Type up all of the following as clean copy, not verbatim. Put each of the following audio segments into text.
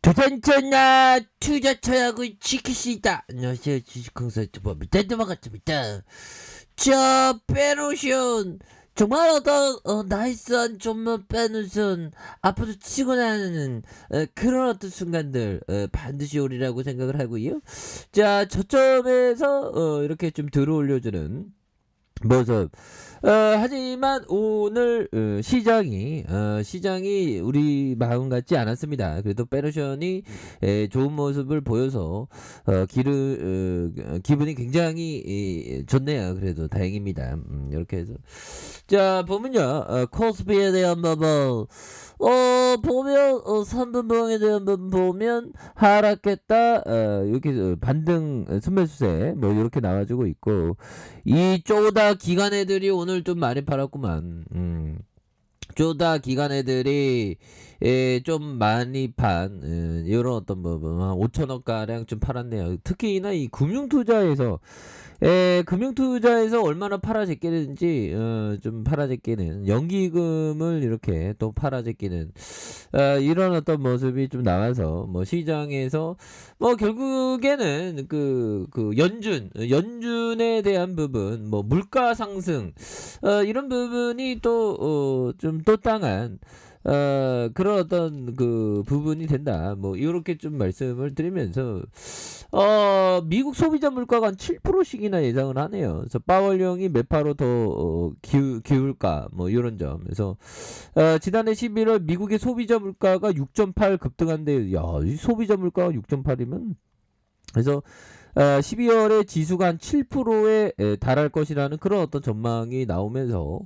도전전나 투자처약을 지킬 수 있다. 안녕하세요, 주식kon설 투자입니다. 반갑습니다. 자, 페노션 정말 나이스한 전면 페노션 앞으로 치고 나가는 그런 어떤 순간들 반드시 오리라고 생각을 하고요. 자, 저점에서 이렇게 좀 들어올려주는 모습. 하지만 오늘 시장이 우리 마음 같지 않았습니다. 그래도 페르션이 좋은 모습을 보여서 기분이 굉장히 좋네요. 그래도 다행입니다. 이렇게 해서 자 보면요, 코스피에 대한 부분 보면 3분봉에 대한 부분 보면 하락했다. 이렇게 반등 순매수세 뭐 이렇게 나와주고 있고, 이 쪼다 기관 애들이 오늘 좀 많이 팔았구만. 쪼다 기관 애들이 좀 많이 판 이런 어떤 부분 한 5천억 가량 좀 팔았네요. 특히나 이 금융투자에서 얼마나 팔아제끼는지 좀 팔아제끼는 연기금을 이렇게 또 팔아제끼는 이런 어떤 모습이 좀 나와서 뭐 시장에서 뭐 결국에는 그 연준에 대한 부분, 뭐 물가 상승 이런 부분이 또 좀 또 땅한 그런 어떤 그 부분이 된다. 뭐 이렇게 좀 말씀을 드리면서 미국 소비자 물가가 한 7%씩이나 예상을 하네요. 그래서 파월령이 매파로 더 기울까 뭐 이런 점. 그래서 지난해 11월 미국의 소비자 물가가 6.8 급등한데, 야, 이 소비자 물가가 6.8이면 그래서 12월에 지수가 한 7%에 달할 것이라는 그런 어떤 전망이 나오면서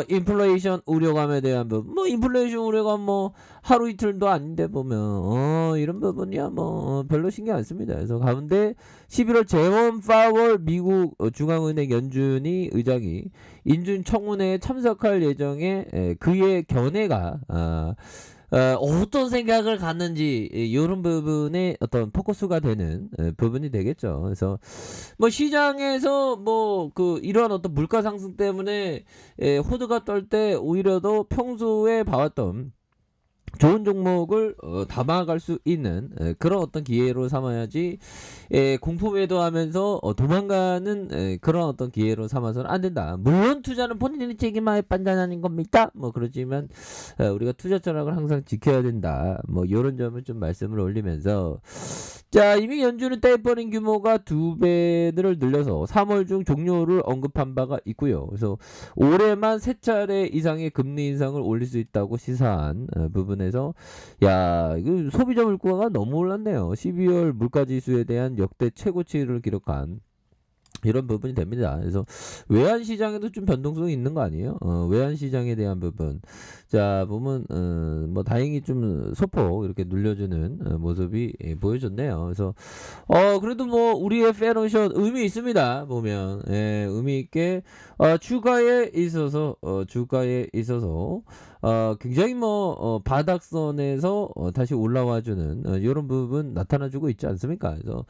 인플레이션 우려감에 대한 부분, 뭐 인플레이션 우려감 뭐 하루 이틀도 아닌데 보면 이런 부분이야 뭐 별로 신경 안 씁니다. 그래서 가운데 11월 제롬 파월 미국 중앙은행 연준이 의장이 인준 청문회에 참석할 예정에 그의 견해가 어떤 생각을 갖는지 이런 부분에 어떤 포커스가 되는 부분이 되겠죠. 그래서 뭐 시장에서 뭐 이러한 어떤 물가 상승 때문에 호드가 떨 때 오히려 더 평소에 봐왔던 좋은 종목을 담아갈 수 있는 그런 어떤 기회로 삼아야지, 공포 매도하면서 도망가는 그런 어떤 기회로 삼아서는 안 된다. 물론 투자는 본인의 책임하에 판단하는 겁니다. 뭐 그렇지만 우리가 투자 철학을 항상 지켜야 된다. 뭐 이런 점을 좀 말씀을 올리면서, 자, 이미 연준은 떼버린 규모가 2배를 늘려서 3월 중 종료를 언급한 바가 있고요. 그래서 올해만 3차례 이상의 금리 인상을 올릴 수 있다고 시사한 부분에서, 야, 이거 소비자 물가가 너무 올랐네요. 12월 물가지수에 대한 역대 최고치를 기록한 이런 부분이 됩니다. 그래서 외환 시장에도 좀 변동성이 있는 거 아니에요? 외환 시장에 대한 부분. 자, 보면 뭐 다행히 좀 소폭 이렇게 눌려주는 모습이 보여줬네요. 그래서 그래도 뭐 우리의 페노션 의미 있습니다. 보면 의미 있게 주가에 있어서 굉장히 뭐 바닥선에서 다시 올라와주는 이런 부분 나타나주고 있지 않습니까? 그래서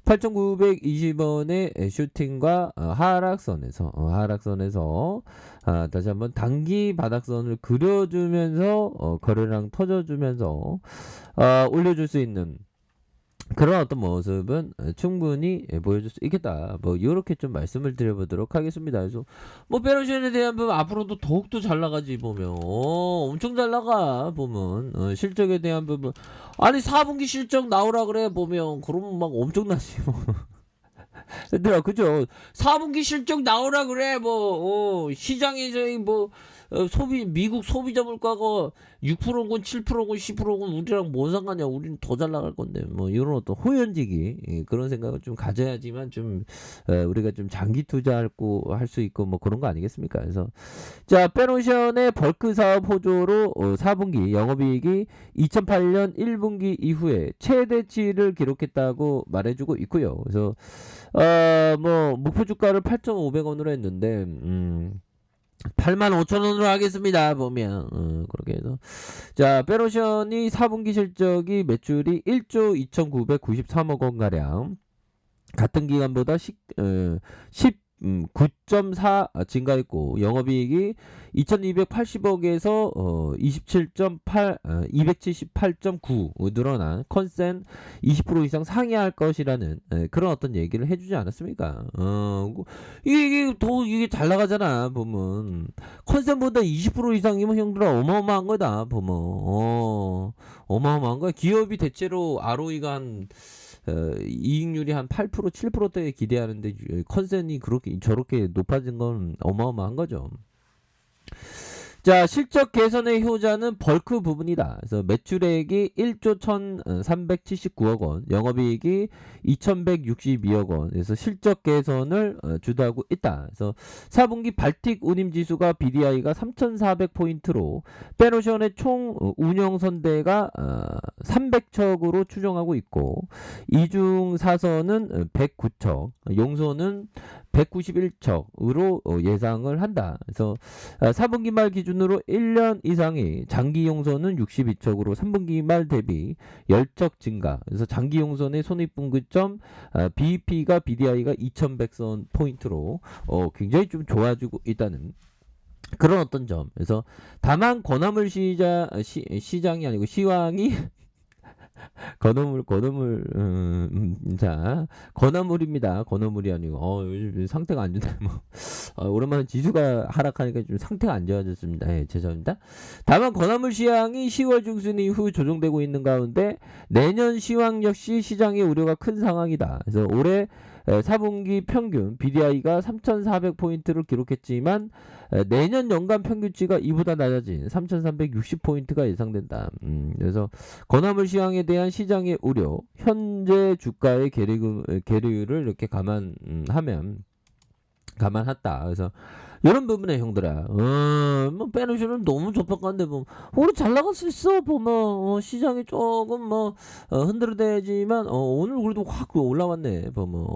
8,920원의 슈팅과 하락선에서 다시 한번 단기 바닥선을 그려주면서 거래량 터져주면서 올려줄 수 있는 그런 어떤 모습은 충분히 보여줄 수 있겠다. 뭐 이렇게 좀 말씀을 드려보도록 하겠습니다. 그래서 뭐 페르션에 대한 부분 앞으로도 더욱더 잘 나가지 보면 엄청 잘 나가 보면 실적에 대한 부분, 아니 4분기 실적 나오라 그래 보면 그러면 막 엄청나지 뭐. 얘들아, 그죠? 4분기 실적 나오라 그래 뭐 시장에서 뭐 미국 소비자 물가가 6%건 7%건 10%건 우리랑 뭔 상관이야. 우리는 더 잘 나갈 건데. 뭐 이런 어떤 호연지기 그런 생각을 좀 가져야지만 좀 우리가 좀 장기 투자할 수 있고 뭐 그런 거 아니겠습니까? 그래서 자, 페노션의 벌크 사업 호조로 4분기 영업이익이 2008년 1분기 이후에 최대치를 기록했다고 말해주고 있고요. 그래서 뭐 목표 주가를 8,500원으로 했는데 85,000원으로 하겠습니다. 보면 그렇게 해서, 자, 페노션이 4분기 실적이 매출이 1조 2,993억 원 가량, 같은 기간보다 9.4 증가했고 영업이익이 2280억에서 27.8 278.9 늘어난 컨센 20% 이상 상회할 것이라는 그런 어떤 얘기를 해주지 않았습니까? 이게 잘 나가잖아 보면 컨센보다 20% 이상이면 형들아 어마어마한 거다 보면 어마어마한 거야. 기업이 대체로 ROE가 한 이익률이 한 8% 7%대에 기대하는데 컨센이 그렇게 저렇게 높아진 건 어마어마한 거죠. 자, 실적 개선의 효자는 벌크 부분이다. 그래서 매출액이 1조 1,379억 원, 영업이익이 2,162억 원. 그래서 실적 개선을 주도하고 있다. 그래서 4분기 발틱 운임 지수가 BDI가 3,400포인트로 페노션의 총 운영 선대가 300척으로 추정하고 있고 이중 사선은 109척, 용소는 191척으로 예상을 한다. 그래서 4분기 말 기준으로 1년 이상의 장기 용선은 62척으로 3분기 말 대비 10척 증가. 그래서 장기 용선의 손익분기점 BEP가 BDI가 2100선 포인트로 굉장히 좀 좋아지고 있다는 그런 어떤 점. 그래서 다만 권화물 시장이 아니고 시황이 건어물 자 건어물입니다. 건어물이 아니고 요즘 상태가 안 좋다. 뭐 오랜만에 지수가 하락하니까 좀 상태가 안 좋아졌습니다. 예, 죄송합니다. 다만 건어물 시황이 10월 중순 이후 조정되고 있는 가운데 내년 시황 역시 시장의 우려가 큰 상황이다. 그래서 올해 4분기 평균 BDI가 3,400포인트를 기록했지만 내년 연간 평균치가 이보다 낮아진 3,360포인트가 예상된다. 그래서 건화물 시황에 대한 시장의 우려, 현재 주가의 계류를 이렇게 감안했다. 그래서 이런 부분에 형들아, 뭐 페노션은 너무 저평가인데 뭐 오늘 잘 나갈 수 있어 보면 시장이 조금 뭐 흔들어대지만 오늘 그래도 확 올라왔네 보면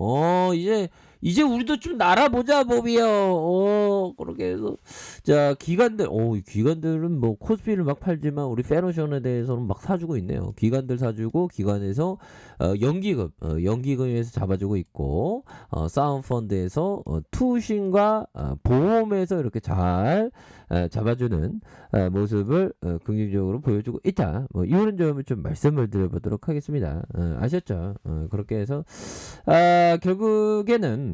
이제 우리도 좀 날아보자 보비요. 그렇게 해서 자 기관들은 뭐 코스피를 막 팔지만 우리 페노션에 대해서는 막 사주고 있네요. 기관들 사주고 기관에서 연기금에서 잡아주고 있고 사운펀드에서 투신과 보험에서 이렇게 잘 잡아주는 모습을 긍정적으로 보여주고 있다. 뭐 이런 점을 좀 말씀을 드려보도록 하겠습니다. 아셨죠? 그렇게 해서 결국에는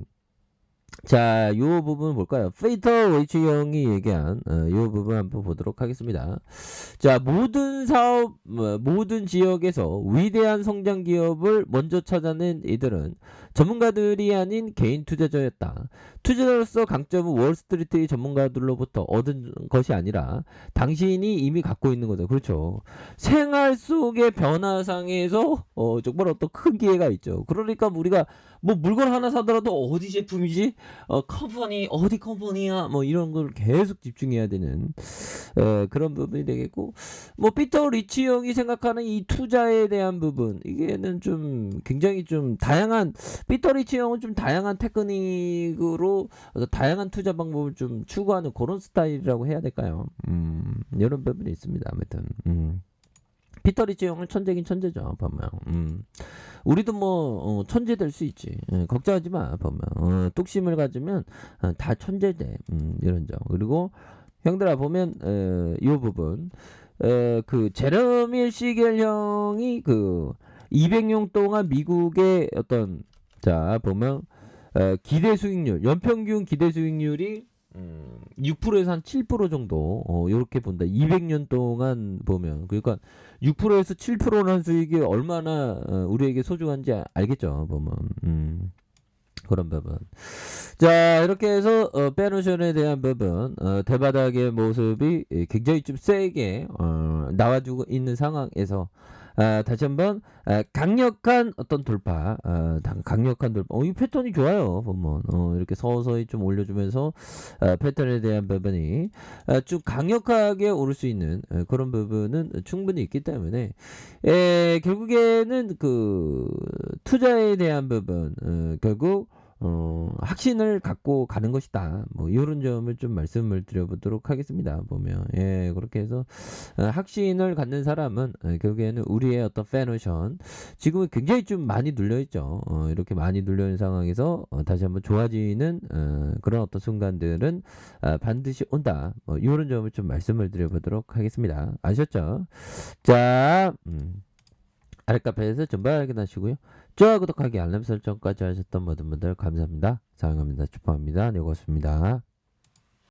자, 요 부분 볼까요? 페이터 웨이츠 형이 얘기한 요 부분 한번 보도록 하겠습니다. 자, 모든 사업, 모든 지역에서 위대한 성장 기업을 먼저 찾아낸 이들은 전문가들이 아닌 개인 투자자였다. 투자자로서 강점은 월스트리트의 전문가들로부터 얻은 것이 아니라 당신이 이미 갖고 있는 거죠. 그렇죠. 생활 속의 변화상에서 정말 어떤 큰 기회가 있죠. 그러니까 우리가 뭐 물건 하나 사더라도 어디 제품이지? 컴퍼니 어디 컴퍼니야? 뭐 이런 걸 계속 집중해야 되는 그런 부분이 되겠고 뭐 피터 리치 형이 생각하는 이 투자에 대한 부분 이게는 좀 굉장히 좀 다양한 피터 리치 형은 좀 다양한 테크닉으로 다양한 투자 방법을 좀 추구하는 그런 스타일이라고 해야 될까요? 이런 부분이 있습니다. 아무튼 피터 리치 형은 천재긴 천재죠. 보면 우리도 뭐 천재 될 수 있지. 걱정하지 마. 보면 뚝심을 가지면 다 천재돼. 이런 점. 그리고 형들아 보면 이 부분 그 제러밀 시겔 형이 그 200년 동안 미국의 어떤 자 보면 기대 수익률 연평균 기대 수익률이 6%에서 한 7% 정도 이렇게 본다. 200년 동안 보면 그러니까 6%에서 7%라는 수익이 얼마나 우리에게 소중한지 알겠죠. 보면 그런 부분. 자 이렇게 해서 페노션에 대한 부분 대바닥의 모습이 굉장히 좀 세게 나와주고 있는 상황에서 다시 한번 강력한 어떤 돌파 강력한 돌파 이 패턴이 좋아요 보면 이렇게 서서히 좀 올려주면서 패턴에 대한 부분이 좀 강력하게 오를 수 있는 그런 부분은 충분히 있기 때문에 결국에는 그 투자에 대한 부분 결국 확신을 갖고 가는 것이다. 뭐 요런 점을 좀 말씀을 드려보도록 하겠습니다. 보면 예 그렇게 해서 확신을 갖는 사람은 결국에는 우리의 어떤 패노션 지금은 굉장히 좀 많이 눌려 있죠. 이렇게 많이 눌려 있는 상황에서 다시 한번 좋아지는 그런 어떤 순간들은 반드시 온다. 뭐 요런 점을 좀 말씀을 드려보도록 하겠습니다. 아셨죠? 자, 아랫카페에서 전부 확인하시고요. 좋아요, 구독하기, 알람 설정까지 하셨던 모든 분들 감사합니다. 사랑합니다. 축복합니다. 네, 고맙습니다.